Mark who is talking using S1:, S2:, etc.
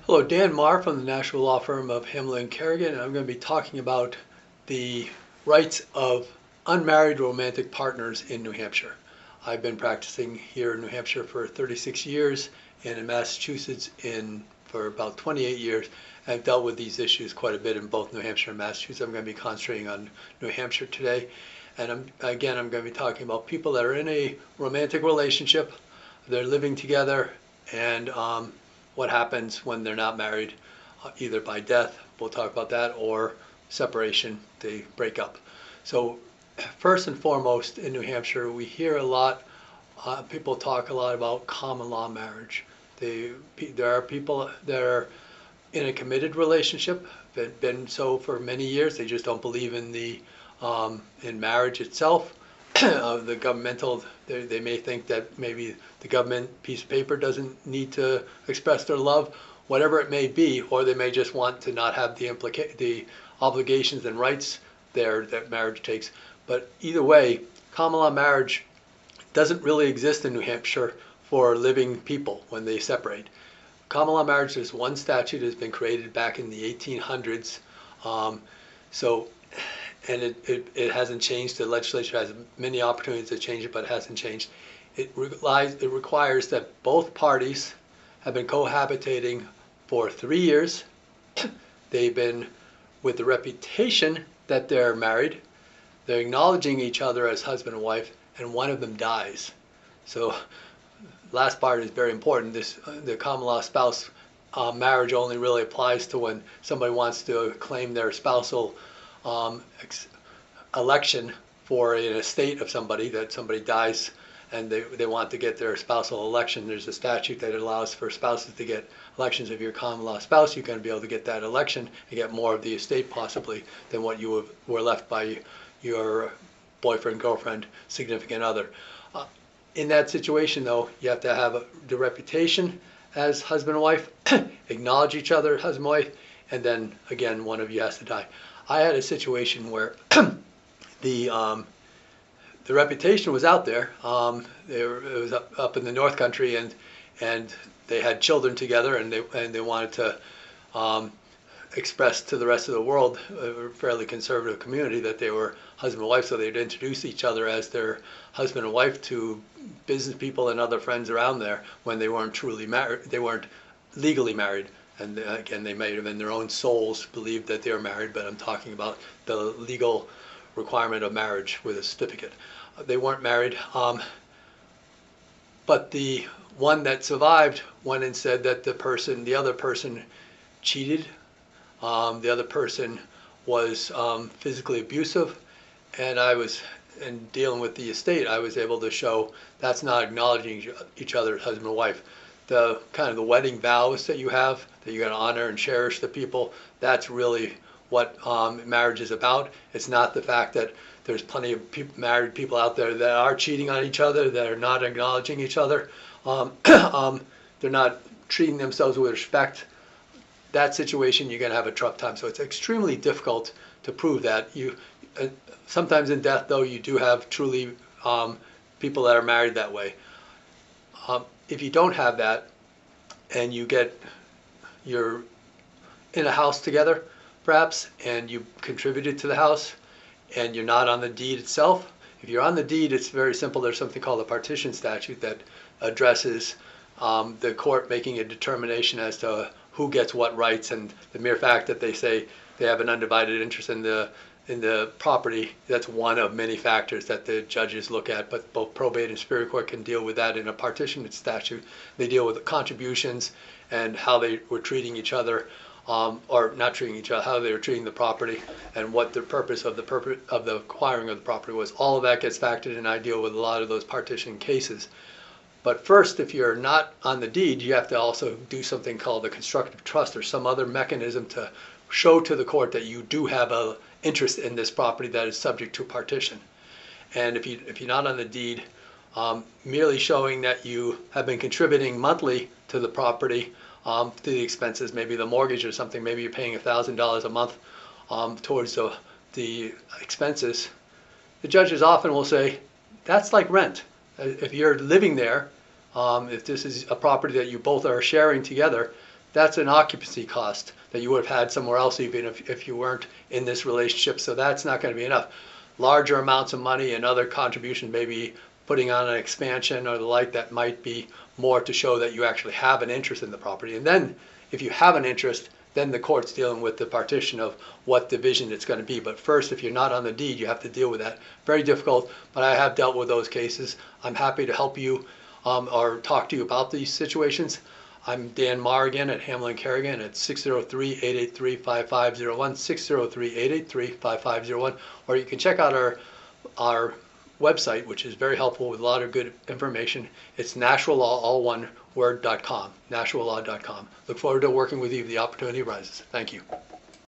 S1: Hello, Dan Marr from the Nashua law firm of Hamblett Kerrigan, and I'm going to be talking about the rights of unmarried romantic partners in New Hampshire. I've been practicing here in New Hampshire for 36 years and in Massachusetts for about 28 years. I've dealt with these issues quite a bit in both New Hampshire and Massachusetts. I'm going to be concentrating on New Hampshire today. And I'm going to be talking about people that are in a romantic relationship, they're living together, and what happens when they're not married, either by death, we'll talk about that, or separation, they break up. So first and foremost, in New Hampshire, we hear a lot, people talk a lot about common law marriage. There are people that are in a committed relationship, been so for many years. They just don't believe in in marriage itself. The governmental, they may think that maybe the government piece of paper doesn't need to express their love, whatever it may be, or they may just want to not have the obligations and rights there that marriage takes. But either way, common law marriage doesn't really exist in New Hampshire for living people when they separate. Common law marriage, there's one statute that has been created back in the 1800s. And it hasn't changed. The legislature has many opportunities to change it, but it hasn't changed. It requires that both parties have been cohabitating for 3 years. They've been with the reputation that they're married. They're acknowledging each other as husband and wife, and one of them dies. So last part is very important. The common law spouse marriage only really applies to when somebody wants to claim their spousal election for an estate of somebody, that somebody dies and they want to get their spousal election. There's a statute that allows for spouses to get elections. If you're a common law spouse, you're going to be able to get that election and get more of the estate possibly than what you were left by your boyfriend, girlfriend, significant other. In that situation though, you have to have the reputation as husband and wife, acknowledge each other as husband and wife, and then again one of you has to die. I had a situation where the reputation was out there. It was up in the North Country, and they had children together, and they wanted to express to the rest of the world, a fairly conservative community, that they were husband and wife. So they'd introduce each other as their husband and wife to business people and other friends around there when they weren't truly married. They weren't legally married. And again, they may have in their own souls believed that they were married, but I'm talking about the legal requirement of marriage with a certificate. They weren't married, but the one that survived went and said that the other person cheated, the other person was physically abusive, and in dealing with the estate, I was able to show that's not acknowledging each other as husband and wife. The kind of the wedding vows that you have, that you're going to honor and cherish the people, that's really what marriage is about. It's not the fact that there's plenty of married people out there that are cheating on each other, that are not acknowledging each other. They're not treating themselves with respect. That situation, you're going to have a tough time. So it's extremely difficult to prove that. Sometimes in death, though, you do have truly people that are married that way. If you don't have that, and you're in a house together, perhaps, and you contributed to the house, and you're not on the deed itself. If you're on the deed, it's very simple. There's something called the partition statute that addresses the court making a determination as to who gets what rights, and the mere fact that they say they have an undivided interest in the property, that's one of many factors that the judges look at, but both probate and superior court can deal with that in a partition statute. They deal with the contributions and how they were treating each other, or not treating each other, how they were treating the property, and what the purpose of the acquiring of the property was. All of that gets factored in. I deal with a lot of those partition cases. But first, if you're not on the deed, you have to also do something called a constructive trust or some other mechanism to show to the court that you do have an interest in this property that is subject to partition. And if you're not on the deed, merely showing that you have been contributing monthly to the property, to the expenses, maybe the mortgage or something, maybe you're paying $1,000 a month towards the expenses, the judges often will say, that's like rent. If you're living there, if this is a property that you both are sharing together, that's an occupancy cost that you would have had somewhere else even if you weren't in this relationship. So that's not going to be enough. Larger amounts of money and other contribution, maybe putting on an expansion or the like, that might be more to show that you actually have an interest in the property. And then if you have an interest, then the court's dealing with the partition of what division it's going to be. But first, if you're not on the deed, you have to deal with that. Very difficult, but I have dealt with those cases. I'm happy to help you or talk to you about these situations. I'm Dan Marr again at Hamblett Kerrigan at 603-883-5501, 603-883-5501, or you can check out our website, which is very helpful with a lot of good information. It's NashuaLaw, all one word, .com, NashuaLaw.com. Look forward to working with you if the opportunity arises. Thank you.